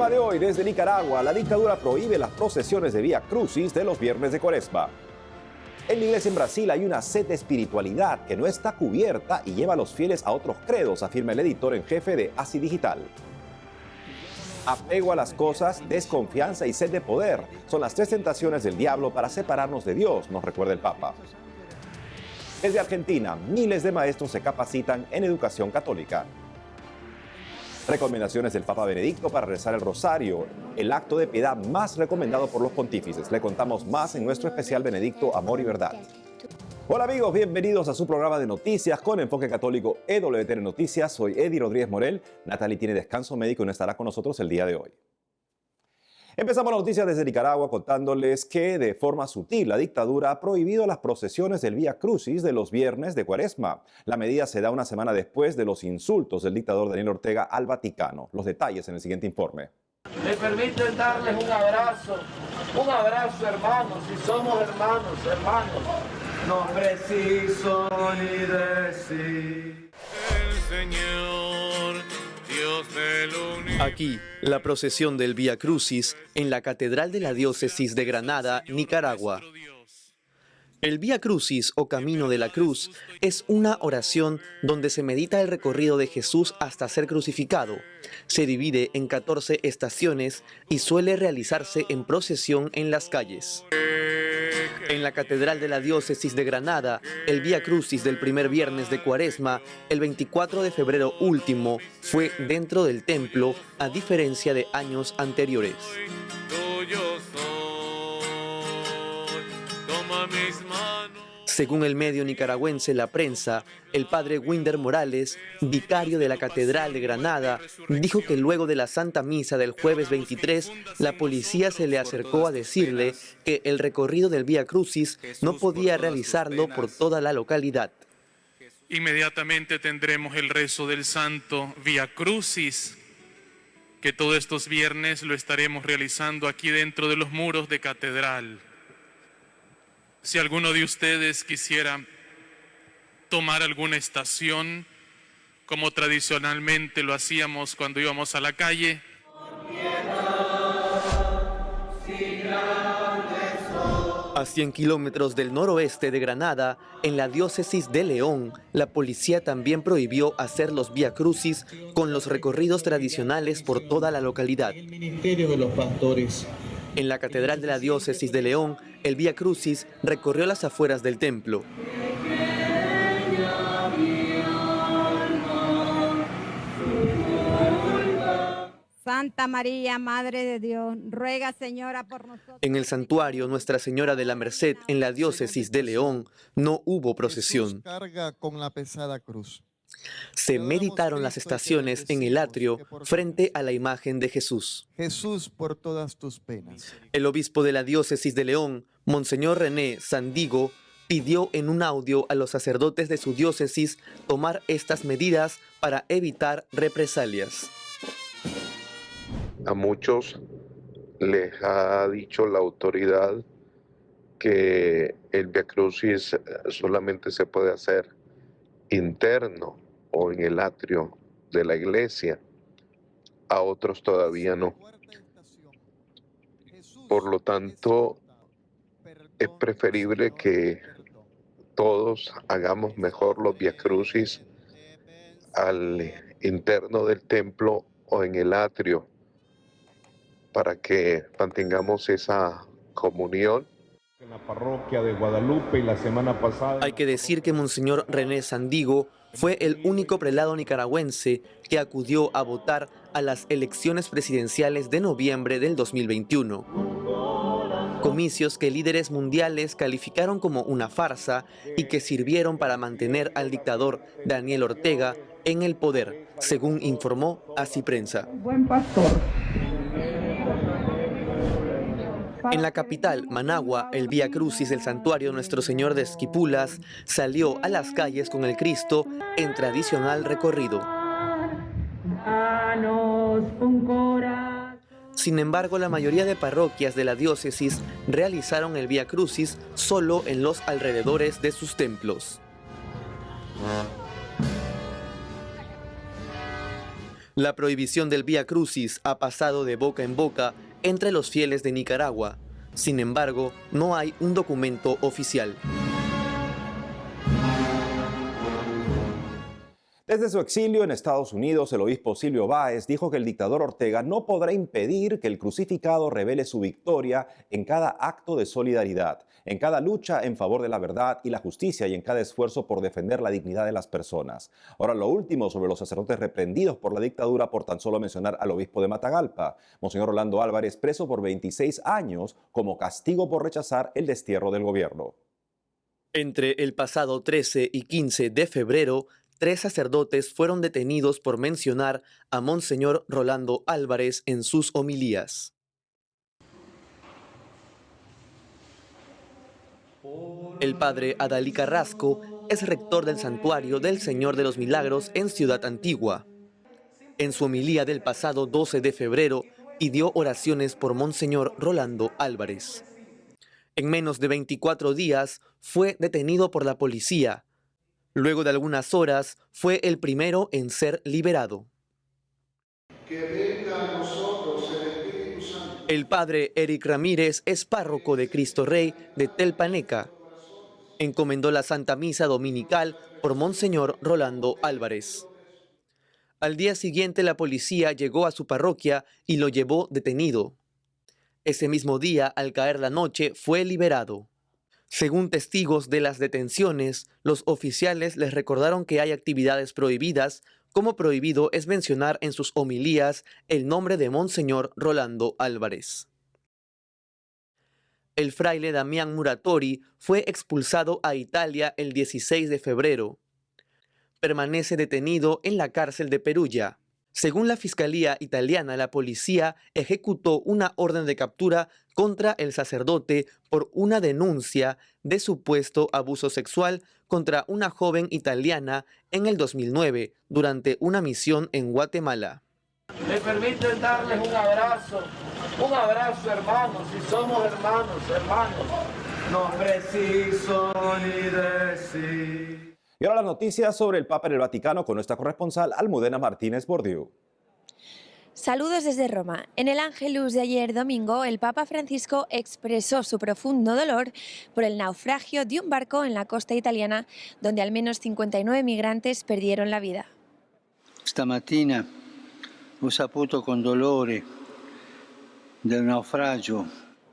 tema de hoy desde Nicaragua. La dictadura prohíbe las procesiones de Vía Crucis de los viernes de Cuaresma. En la iglesia en Brasil hay una sed de espiritualidad que no está cubierta y lleva a los fieles a otros credos, afirma el editor en jefe de ASI Digital. Apego a las cosas, desconfianza y sed de poder son las tres tentaciones del diablo para separarnos de Dios, nos recuerda el Papa. Desde Argentina, miles de maestros se capacitan en educación católica. Recomendaciones del Papa Benedicto para rezar el rosario, el acto de piedad más recomendado por los pontífices. Le contamos más en nuestro especial Benedicto, Amor y Verdad. Hola amigos, bienvenidos a su programa de noticias con enfoque católico EWTN Noticias. Soy Eddie Rodríguez Morel. Natalie tiene descanso médico y no estará con nosotros el día de hoy. Empezamos las noticias desde Nicaragua contándoles que de forma sutil la dictadura ha prohibido las procesiones del Vía Crucis de los viernes de Cuaresma. La medida se da una semana después de los insultos del dictador Daniel Ortega al Vaticano. Los detalles en el siguiente informe. Me permiten darles un abrazo hermanos, si somos hermanos, no preciso ni decir. El Señor, Dios del universo. Aquí, la procesión del Vía Crucis en la Catedral de la Diócesis de Granada, Nicaragua. El Vía Crucis o Camino de la Cruz es una oración donde se medita el recorrido de Jesús hasta ser crucificado. Se divide en 14 estaciones y suele realizarse en procesión en las calles. En la Catedral de la Diócesis de Granada, el Vía Crucis del primer viernes de Cuaresma, el 24 de febrero último, fue dentro del templo, a diferencia de años anteriores. Según el medio nicaragüense La Prensa, el padre Winder Morales, vicario de la Catedral de Granada, dijo que luego de la Santa Misa del jueves 23, la policía se le acercó a decirle que el recorrido del Vía Crucis no podía realizarlo por toda la localidad. Inmediatamente tendremos el rezo del Santo Vía Crucis, que todos estos viernes lo estaremos realizando aquí dentro de los muros de Catedral. Si alguno de ustedes quisiera tomar alguna estación, como tradicionalmente lo hacíamos cuando íbamos a la calle, a 100 kilómetros del noroeste de Granada, en la diócesis de León, la policía también prohibió hacer los Vía Crucis con los recorridos tradicionales por toda la localidad. El ministerio de los pastores. En la Catedral de la Diócesis de León, el Vía Crucis recorrió las afueras del templo. Santa María, Madre de Dios, ruega, Señora, por nosotros. En el santuario Nuestra Señora de la Merced, en la Diócesis de León, no hubo procesión. Jesús carga con la pesada cruz. Se meditaron las estaciones en el atrio frente a la imagen de Jesús. Jesús, por todas tus penas. El obispo de la Diócesis de León, Monseñor René Sandigo, pidió en un audio a los sacerdotes de su diócesis tomar estas medidas para evitar represalias. A muchos les ha dicho la autoridad que el Vía Crucis solamente se puede hacer interno o en el atrio de la iglesia, a otros todavía no. Por lo tanto, es preferible que todos hagamos mejor los Vía Crucis al interno del templo o en el atrio, para que mantengamos esa comunión. En la parroquia de Guadalupe y la semana pasada... Hay que decir que Monseñor René Sandigo fue el único prelado nicaragüense que acudió a votar a las elecciones presidenciales de noviembre del 2021. Comicios que líderes mundiales calificaron como una farsa y que sirvieron para mantener al dictador Daniel Ortega en el poder, según informó ASI Prensa. Buen pastor. En la capital, Managua, el Vía Crucis del santuario Nuestro Señor de Esquipulas salió a las calles con el Cristo en tradicional recorrido. Sin embargo, la mayoría de parroquias de la diócesis realizaron el Vía Crucis solo en los alrededores de sus templos. La prohibición del Vía Crucis ha pasado de boca en boca entre los fieles de Nicaragua. Sin embargo, no hay un documento oficial. Desde su exilio en Estados Unidos, el obispo Silvio Báez dijo que el dictador Ortega no podrá impedir que el crucificado revele su victoria en cada acto de solidaridad, en cada lucha en favor de la verdad y la justicia y en cada esfuerzo por defender la dignidad de las personas. Ahora, lo último sobre los sacerdotes reprendidos por la dictadura por tan solo mencionar al obispo de Matagalpa, Monseñor Rolando Álvarez, preso por 26 años como castigo por rechazar el destierro del gobierno. Entre el pasado 13 y 15 de febrero, 3 sacerdotes fueron detenidos por mencionar a Monseñor Rolando Álvarez en sus homilías. El padre Adalí Carrasco es rector del Santuario del Señor de los Milagros en Ciudad Antigua. En su homilía del pasado 12 de febrero, pidió oraciones por Monseñor Rolando Álvarez. En menos de 24 días fue detenido por la policía. Luego de algunas horas, fue el primero en ser liberado. Que venga a nosotros el Espíritu Santo. El padre Eric Ramírez es párroco de Cristo Rey de Telpaneca. Encomendó la Santa Misa Dominical por Monseñor Rolando Álvarez. Al día siguiente, la policía llegó a su parroquia y lo llevó detenido. Ese mismo día, al caer la noche, fue liberado. Según testigos de las detenciones, los oficiales les recordaron que hay actividades prohibidas, como prohibido es mencionar en sus homilías el nombre de Monseñor Rolando Álvarez. El fraile Damián Muratori fue expulsado a Italia el 16 de febrero. Permanece detenido en la cárcel de Perugia. Según la Fiscalía italiana, la policía ejecutó una orden de captura contra el sacerdote por una denuncia de supuesto abuso sexual contra una joven italiana en el 2009 durante una misión en Guatemala. Me permiten darles un abrazo hermanos, si somos hermanos, no preciso ni decir. Y ahora las noticias sobre el Papa en el Vaticano con nuestra corresponsal Almudena Martínez Bordiú. Saludos desde Roma. En el Ángelus de ayer domingo, el Papa Francisco expresó su profundo dolor por el naufragio de un barco en la costa italiana, donde al menos 59 migrantes perdieron la vida. Stamattina ho saputo con dolore del naufragio.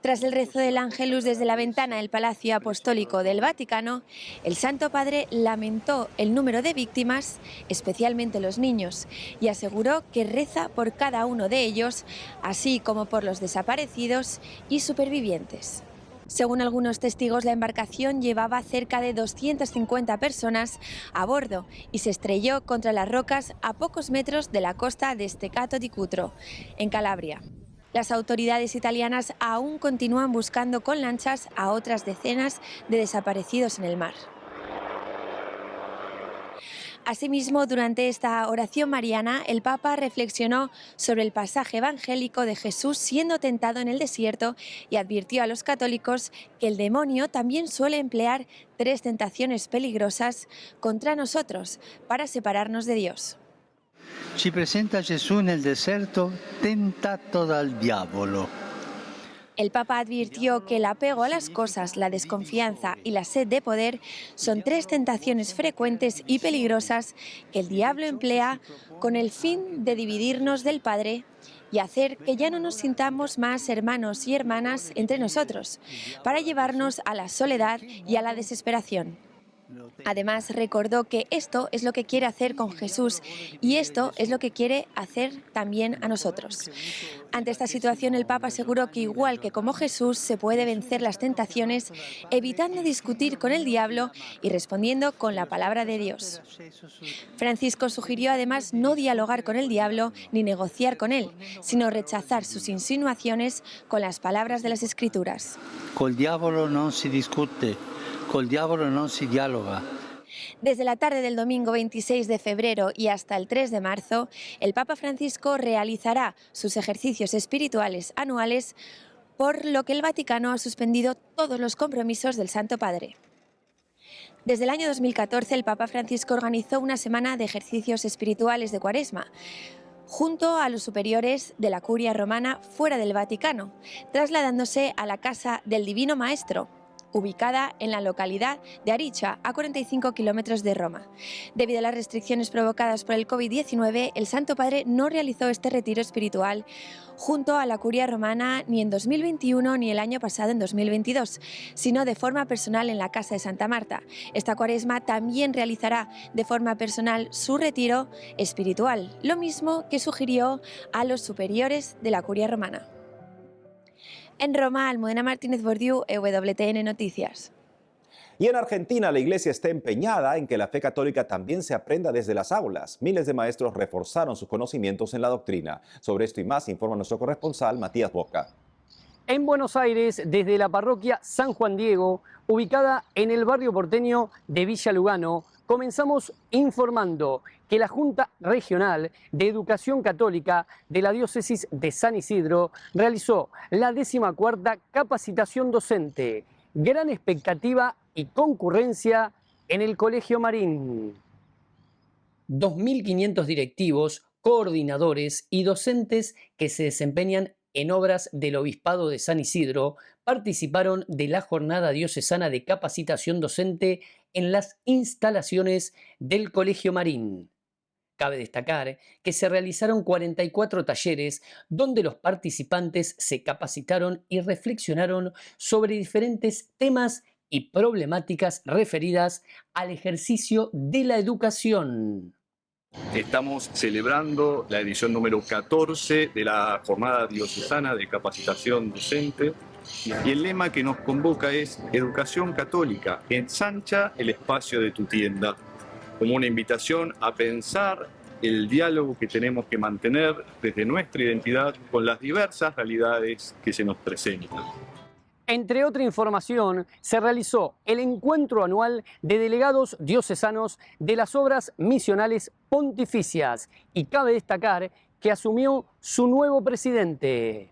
Tras el rezo del Ángelus desde la ventana del Palacio Apostólico del Vaticano, el Santo Padre lamentó el número de víctimas, especialmente los niños, y aseguró que reza por cada uno de ellos, así como por los desaparecidos y supervivientes. Según algunos testigos, la embarcación llevaba cerca de 250 personas a bordo y se estrelló contra las rocas a pocos metros de la costa de Steccato di Cutro, en Calabria. Las autoridades italianas aún continúan buscando con lanchas a otras decenas de desaparecidos en el mar. Asimismo, durante esta oración mariana, el Papa reflexionó sobre el pasaje evangélico de Jesús siendo tentado en el desierto y advirtió a los católicos que el demonio también suele emplear 3 tentaciones peligrosas contra nosotros para separarnos de Dios. Ci presenta Gesù nel deserto tentato dal diavolo. El Papa advirtió que el apego a las cosas, la desconfianza y la sed de poder son 3 tentaciones frecuentes y peligrosas que el diablo emplea con el fin de dividirnos del Padre y hacer que ya no nos sintamos más hermanos y hermanas entre nosotros, para llevarnos a la soledad y a la desesperación. Además, recordó que esto es lo que quiere hacer con Jesús y esto es lo que quiere hacer también a nosotros. Ante esta situación, el Papa aseguró que igual que como Jesús se puede vencer las tentaciones evitando discutir con el diablo y respondiendo con la palabra de Dios. Francisco sugirió además no dialogar con el diablo ni negociar con él, sino rechazar sus insinuaciones con las palabras de las Escrituras. Col diavolo non si discute. Col diavolo non si dialoga. Desde la tarde del domingo 26 de febrero y hasta el 3 de marzo, el Papa Francisco realizará sus ejercicios espirituales anuales, por lo que el Vaticano ha suspendido todos los compromisos del Santo Padre. Desde el año 2014, el Papa Francisco organizó una semana de ejercicios espirituales de Cuaresma. junto a los superiores de la Curia Romana fuera del Vaticano, trasladándose a la Casa del Divino Maestro, ubicada en la localidad de Aricia, a 45 kilómetros de Roma. Debido a las restricciones provocadas por el COVID-19, el Santo Padre no realizó este retiro espiritual junto a la Curia Romana ni en 2021 ni el año pasado en 2022, sino de forma personal en la Casa de Santa Marta. Esta Cuaresma también realizará de forma personal su retiro espiritual, lo mismo que sugirió a los superiores de la Curia Romana. En Roma, Almudena Martínez Bordiú, EWTN Noticias. Y en Argentina, la Iglesia está empeñada en que la fe católica también se aprenda desde las aulas. Miles de maestros reforzaron sus conocimientos en la doctrina. Sobre esto y más informa nuestro corresponsal Matías Boca. En Buenos Aires, desde la parroquia San Juan Diego, ubicada en el barrio porteño de Villa Lugano, comenzamos informando que la Junta Regional de Educación Católica de la Diócesis de San Isidro realizó la 14ª capacitación docente. Gran expectativa y concurrencia en el Colegio Marín. 2.500 directivos, coordinadores y docentes que se desempeñan en obras del Obispado de San Isidro participaron de la jornada diocesana de capacitación docente en las instalaciones del Colegio Marín. Cabe destacar que se realizaron 44 talleres donde los participantes se capacitaron y reflexionaron sobre diferentes temas y problemáticas referidas al ejercicio de la educación. Estamos celebrando la edición número 14 de la Jornada Diocesana de Capacitación Docente y el lema que nos convoca es Educación Católica, ensancha el espacio de tu tienda, como una invitación a pensar el diálogo que tenemos que mantener desde nuestra identidad con las diversas realidades que se nos presentan. Entre otra información, se realizó el encuentro anual de delegados diocesanos de las obras misionales pontificias y cabe destacar que asumió su nuevo presidente.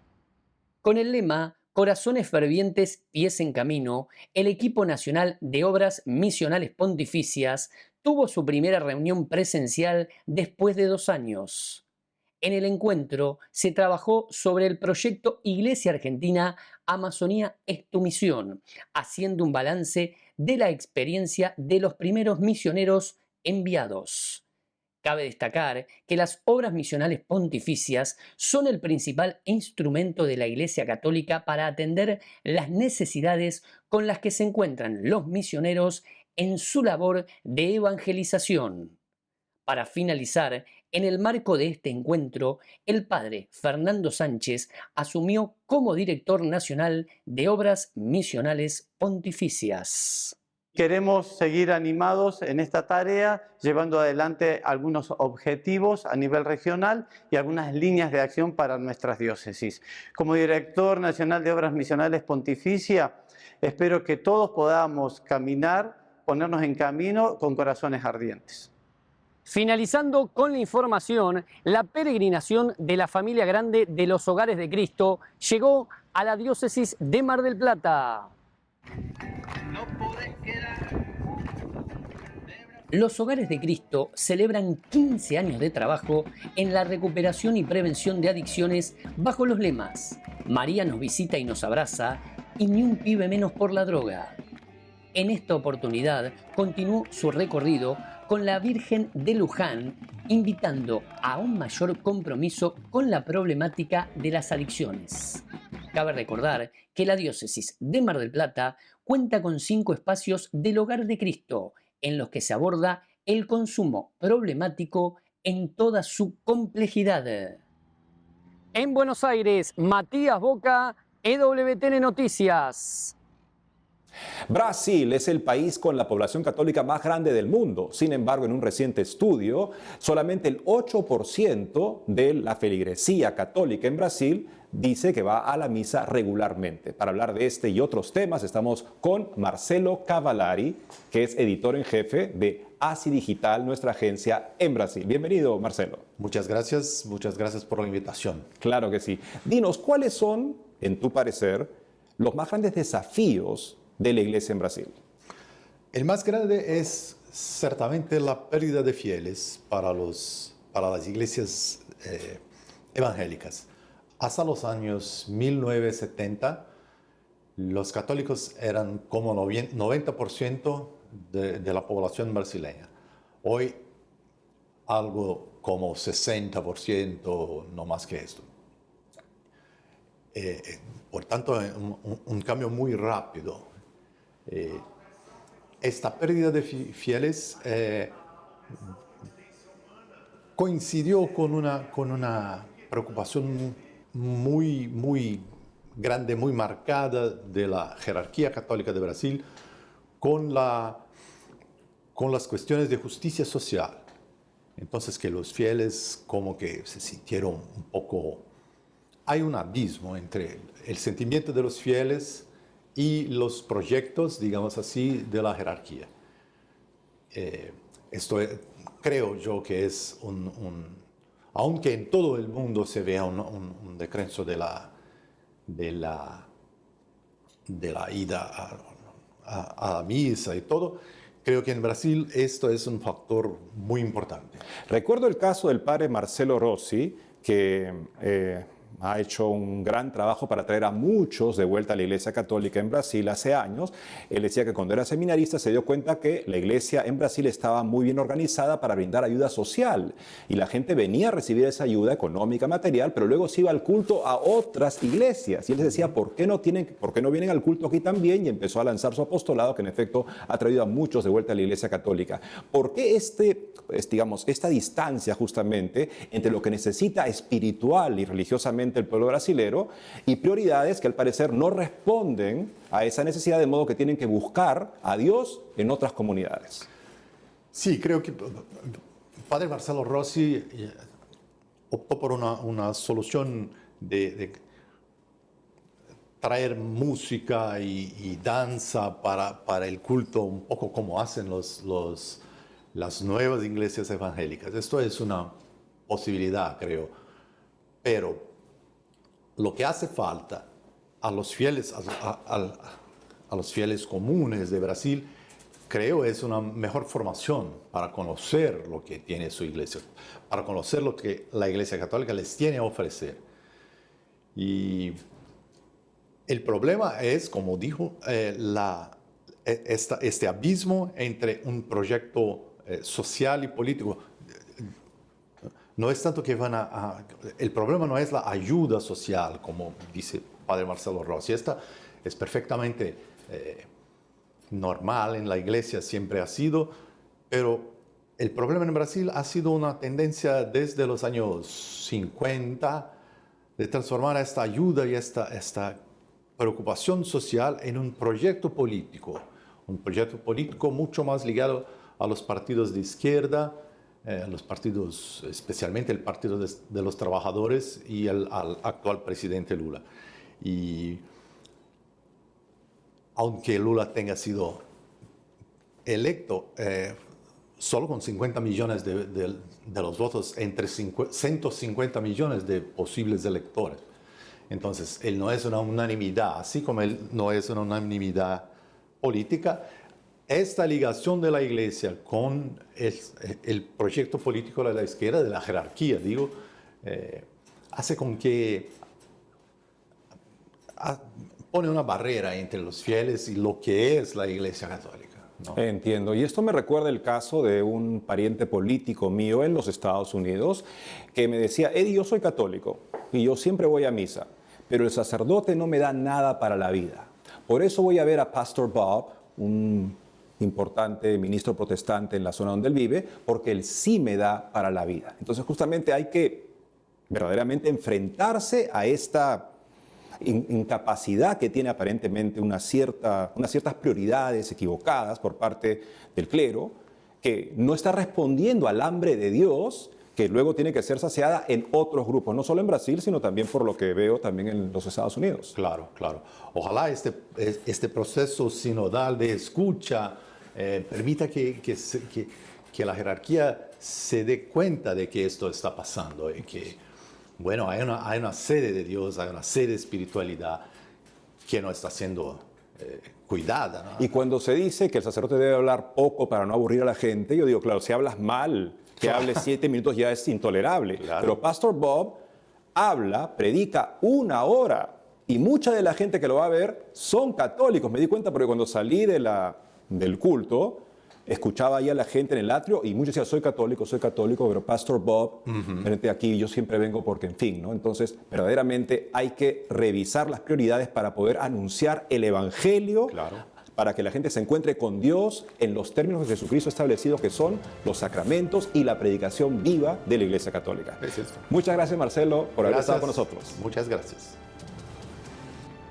Con el lema Corazones fervientes, pies en camino, el equipo nacional de obras misionales pontificias tuvo su primera reunión presencial después de 2 años. En el encuentro se trabajó sobre el proyecto Iglesia Argentina Amazonía es tu misión, haciendo un balance de la experiencia de los primeros misioneros enviados. Cabe destacar que las obras misionales pontificias son el principal instrumento de la Iglesia Católica para atender las necesidades con las que se encuentran los misioneros en su labor de evangelización. Para finalizar, en el marco de este encuentro, el padre Fernando Sánchez asumió como director nacional de obras misionales pontificias. Queremos seguir animados en esta tarea, llevando adelante algunos objetivos a nivel regional y algunas líneas de acción para nuestras diócesis. Como director nacional de obras misionales pontificia, espero que todos podamos caminar, ponernos en camino con corazones ardientes. Finalizando con la información, la peregrinación de la familia grande de los Hogares de Cristo llegó a la diócesis de Mar del Plata. Los Hogares de Cristo celebran 15 años de trabajo en la recuperación y prevención de adicciones bajo los lemas María nos visita y nos abraza y ni un pibe menos por la droga. En esta oportunidad continuó su recorrido con la Virgen de Luján, invitando a un mayor compromiso con la problemática de las adicciones. Cabe recordar que la diócesis de Mar del Plata cuenta con 5 espacios del Hogar de Cristo, en los que se aborda el consumo problemático en toda su complejidad. En Buenos Aires, Matías Boca, EWTN Noticias. Brasil es el país con la población católica más grande del mundo. Sin embargo, en un reciente estudio, solamente el 8% de la feligresía católica en Brasil dice que va a la misa regularmente. Para hablar de este y otros temas, estamos con Marcelo Cavallari, que es editor en jefe de ASI Digital, nuestra agencia en Brasil. Bienvenido, Marcelo. Muchas gracias por la invitación. Claro que sí. Dinos, ¿cuáles son, en tu parecer, los más grandes desafíos de la iglesia en Brasil? El más grande es ciertamente la pérdida de fieles para las iglesias evangélicas. Hasta los años 1970, los católicos eran como 90% de la población brasileña. Hoy, algo como 60%, no más que esto. Por tanto, un cambio muy rápido. Esta pérdida de fieles coincidió con una preocupación muy grande, muy marcada de la jerarquía católica de Brasil con las cuestiones de justicia social. Entonces que los fieles como que se sintieron un poco... Hay un abismo entre el sentimiento de los fieles y los proyectos, digamos así, de la jerarquía. Esto creo yo que es aunque en todo el mundo se vea un descenso de la ida a la misa y todo, creo que en Brasil esto es un factor muy importante. Recuerdo el caso del padre Marcelo Rossi, que ha hecho un gran trabajo para traer a muchos de vuelta a la Iglesia Católica en Brasil hace años. Él decía que cuando era seminarista se dio cuenta que la Iglesia en Brasil estaba muy bien organizada para brindar ayuda social y la gente venía a recibir esa ayuda económica, material, pero luego se iba al culto a otras iglesias. Y él les decía, ¿por qué no vienen al culto aquí también? Y empezó a lanzar su apostolado, que en efecto ha traído a muchos de vuelta a la Iglesia Católica. ¿Por qué esta distancia justamente entre lo que necesita espiritual y religiosamente el pueblo brasilero y prioridades que al parecer no responden a esa necesidad, de modo que tienen que buscar a Dios en otras comunidades? Sí, creo que padre Marcelo Rossi optó por una solución de traer música y danza para el culto, un poco como hacen las nuevas iglesias evangélicas. Esto es una posibilidad, creo, pero lo que hace falta a los fieles, a los fieles comunes de Brasil, creo, es una mejor formación para conocer lo que tiene su iglesia, para conocer lo que la Iglesia Católica les tiene a ofrecer. Y el problema es, como dijo, este abismo entre un proyecto social y político. No es tanto que el problema no es la ayuda social, como dice padre Marcelo Rossi. Esta es perfectamente normal en la iglesia, siempre ha sido, pero el problema en Brasil ha sido una tendencia desde los años 50 de transformar esta ayuda y esta preocupación social en un proyecto político mucho más ligado a los partidos de izquierda, los partidos, especialmente el Partido de los Trabajadores y al actual presidente Lula. Y aunque Lula tenga sido electo solo con 50 millones de los votos entre 150 millones de posibles electores, entonces él no es una unanimidad, así como él no es una unanimidad política. Esta ligación de la Iglesia con el proyecto político de la izquierda, de la jerarquía, digo, hace con que pone una barrera entre los fieles y lo que es la Iglesia Católica, ¿no? Entiendo. Y esto me recuerda el caso de un pariente político mío en los Estados Unidos que me decía, Eddie, yo soy católico y yo siempre voy a misa, pero el sacerdote no me da nada para la vida. Por eso voy a ver a Pastor Bob, un importante ministro protestante en la zona donde él vive, porque él sí me da para la vida. Entonces justamente hay que verdaderamente enfrentarse a esta incapacidad que tiene aparentemente unas ciertas prioridades equivocadas por parte del clero, que no está respondiendo al hambre de Dios, que luego tiene que ser saciada en otros grupos, no solo en Brasil, sino también, por lo que veo, también en los Estados Unidos. Claro, claro. Ojalá este proceso sinodal de escucha permita que la jerarquía se dé cuenta de que esto está pasando y que, bueno, hay una sede de Dios, hay una sede de espiritualidad que no está siendo cuidada, ¿no? Y cuando se dice que el sacerdote debe hablar poco para no aburrir a la gente, yo digo, claro, si hablas mal Que hable 7 minutos ya es intolerable. Claro. Pero Pastor Bob habla, predica 1 hora. Y mucha de la gente que lo va a ver son católicos. Me di cuenta porque cuando salí del culto, escuchaba ahí a la gente en el atrio y muchos decían, soy católico, pero Pastor Bob, vente aquí, yo siempre vengo porque, en fin, ¿no? Entonces, verdaderamente hay que revisar las prioridades para poder anunciar el Evangelio, para que la gente se encuentre con Dios en los términos que Jesucristo ha establecido, que son los sacramentos y la predicación viva de la Iglesia Católica. Muchas gracias, Marcelo, por haber estado con nosotros. Muchas gracias.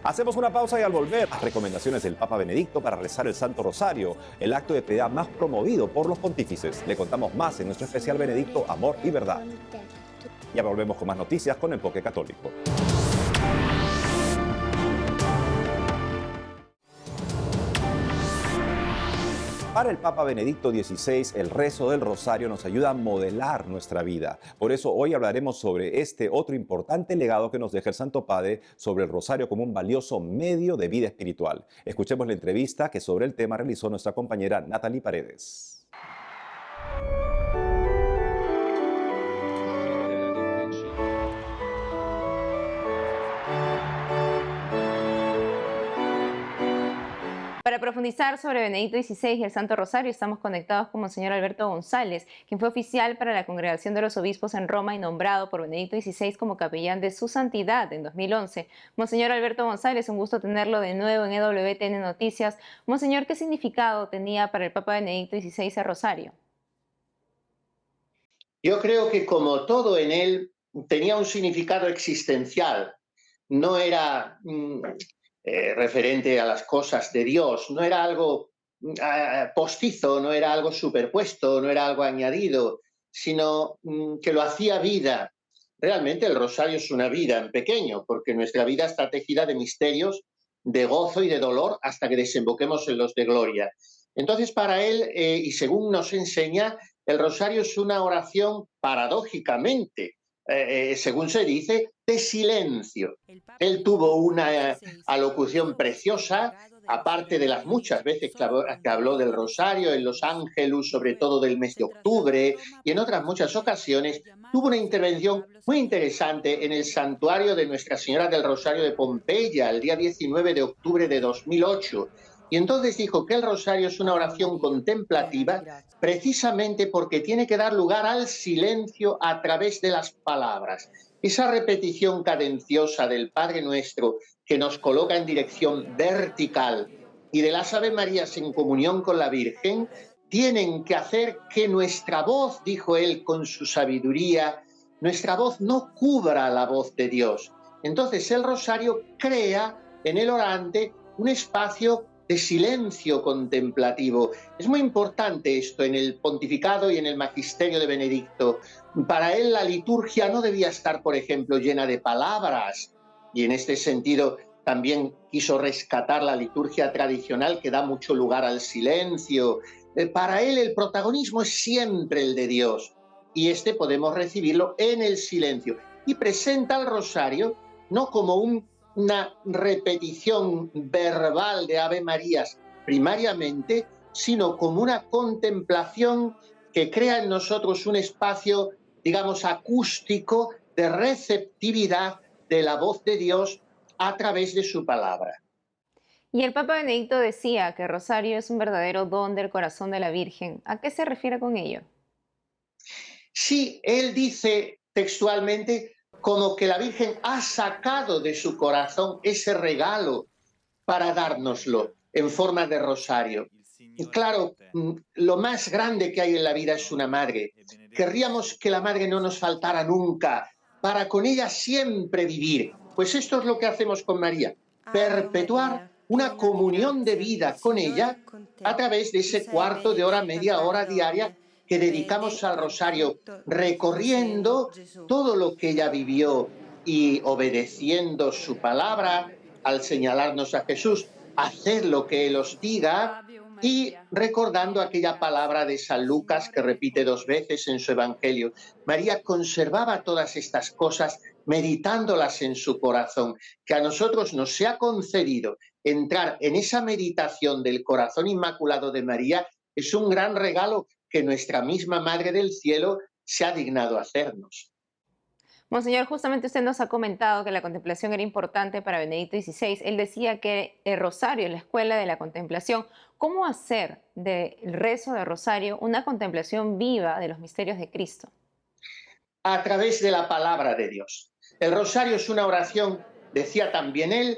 Hacemos una pausa y al volver, las recomendaciones del Papa Benedicto para rezar el Santo Rosario, el acto de piedad más promovido por los pontífices. Le contamos más en nuestro especial Benedicto, Amor y Verdad. Ya volvemos con más noticias con Enfoque Católico. Para el Papa Benedicto XVI, el rezo del Rosario nos ayuda a modelar nuestra vida. Por eso hoy hablaremos sobre este otro importante legado que nos deja el Santo Padre sobre el Rosario como un valioso medio de vida espiritual. Escuchemos la entrevista que sobre el tema realizó nuestra compañera Natalie Paredes. Para profundizar sobre Benedicto XVI y el Santo Rosario, estamos conectados con Monseñor Alberto González, quien fue oficial para la Congregación de los Obispos en Roma y nombrado por Benedicto XVI como capellán de su santidad en 2011. Monseñor Alberto González, un gusto tenerlo de nuevo en EWTN Noticias. Monseñor, ¿qué significado tenía para el Papa Benedicto XVI el Rosario? Yo creo que como todo en él tenía un significado existencial. No era referente a las cosas de Dios, no era algo postizo, no era algo superpuesto, no era algo añadido, sino que lo hacía vida. Realmente el rosario es una vida en pequeño, porque nuestra vida está tejida de misterios, de gozo y de dolor hasta que desemboquemos en los de gloria. Entonces para él, y según nos enseña, el rosario es una oración paradójicamente, según se dice, de silencio. Él tuvo una alocución preciosa, aparte de las muchas veces que habló del rosario, en los Ángelus, sobre todo del mes de octubre, y en otras muchas ocasiones, tuvo una intervención muy interesante en el santuario de Nuestra Señora del Rosario de Pompeya, el día 19 de octubre de 2008. Y entonces dijo que el rosario es una oración contemplativa precisamente porque tiene que dar lugar al silencio a través de las palabras. Esa repetición cadenciosa del Padre Nuestro que nos coloca en dirección vertical y de las Ave Marías en comunión con la Virgen tienen que hacer que nuestra voz, dijo él con su sabiduría, nuestra voz no cubra la voz de Dios. Entonces el rosario crea en el orante un espacio de silencio contemplativo. Es muy importante esto en el pontificado y en el magisterio de Benedicto. Para él la liturgia no debía estar, por ejemplo, llena de palabras, y en este sentido también quiso rescatar la liturgia tradicional que da mucho lugar al silencio. Para él el protagonismo es siempre el de Dios, y este podemos recibirlo en el silencio. Y presenta el rosario no como una repetición verbal de Ave Marías primariamente, sino como una contemplación que crea en nosotros un espacio, digamos, acústico de receptividad de la voz de Dios a través de su palabra. Y el Papa Benedicto decía que el rosario es un verdadero don del corazón de la Virgen. ¿A qué se refiere con ello? Sí, él dice textualmente como que la Virgen ha sacado de su corazón ese regalo para dárnoslo en forma de rosario. Y claro, lo más grande que hay en la vida es una madre. Querríamos que la madre no nos faltara nunca, para con ella siempre vivir. Pues esto es lo que hacemos con María, perpetuar una comunión de vida con ella a través de ese cuarto de hora, media hora diaria que dedicamos al rosario, recorriendo todo lo que ella vivió y obedeciendo su palabra al señalarnos a Jesús, hacer lo que Él os diga y recordando aquella palabra de San Lucas que repite 2 veces en su Evangelio. María conservaba todas estas cosas meditándolas en su corazón, que a nosotros nos se ha concedido entrar en esa meditación del corazón inmaculado de María. Es un gran regalo que nuestra misma Madre del Cielo se ha dignado hacernos. Monseñor, justamente usted nos ha comentado que la contemplación era importante para Benedicto XVI. Él decía que el rosario es la escuela de la contemplación. ¿Cómo hacer del rezo de rosario una contemplación viva de los misterios de Cristo? A través de la palabra de Dios. El rosario es una oración, decía también él,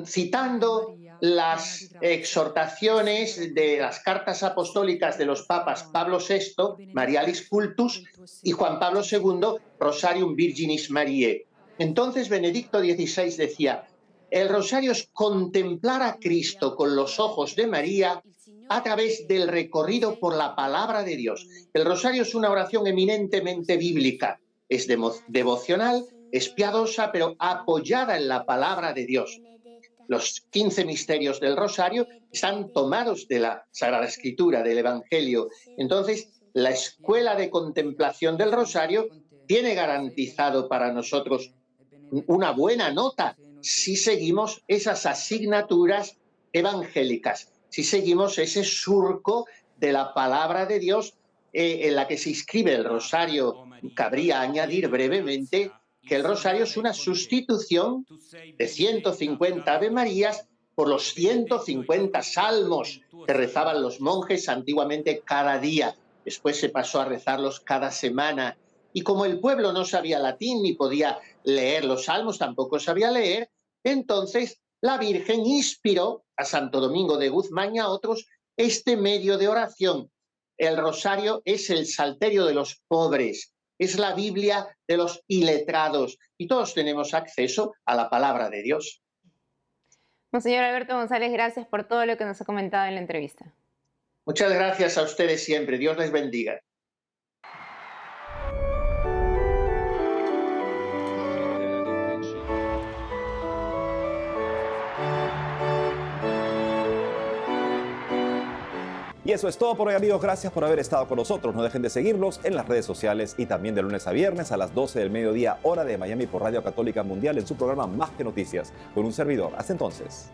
citando las exhortaciones de las cartas apostólicas de los papas Pablo VI, Marialis Cultus, y Juan Pablo II, Rosarium Virginis Mariae. Entonces Benedicto XVI decía, el rosario es contemplar a Cristo con los ojos de María a través del recorrido por la palabra de Dios. El rosario es una oración eminentemente bíblica, es devocional, es piadosa, pero apoyada en la palabra de Dios. Los 15 misterios del rosario están tomados de la Sagrada Escritura, del Evangelio. Entonces, la escuela de contemplación del rosario tiene garantizado para nosotros una buena nota si seguimos esas asignaturas evangélicas, si seguimos ese surco de la palabra de Dios en la que se inscribe el rosario. Cabría añadir brevemente que el rosario es una sustitución de 150 Ave Marías por los 150 salmos que rezaban los monjes antiguamente cada día. Después se pasó a rezarlos cada semana. Y como el pueblo no sabía latín ni podía leer los salmos, tampoco sabía leer, entonces la Virgen inspiró a Santo Domingo de Guzmán y a otros este medio de oración. El rosario es el salterio de los pobres, es la Biblia de los iletrados y todos tenemos acceso a la palabra de Dios. Monseñor Alberto González, gracias por todo lo que nos ha comentado en la entrevista. Muchas gracias a ustedes siempre. Dios les bendiga. Y eso es todo por hoy, amigos. Gracias por haber estado con nosotros. No dejen de seguirnos en las redes sociales y también de lunes a viernes a las 12 del mediodía, hora de Miami, por Radio Católica Mundial, en su programa Más que Noticias, con un servidor. Hasta entonces.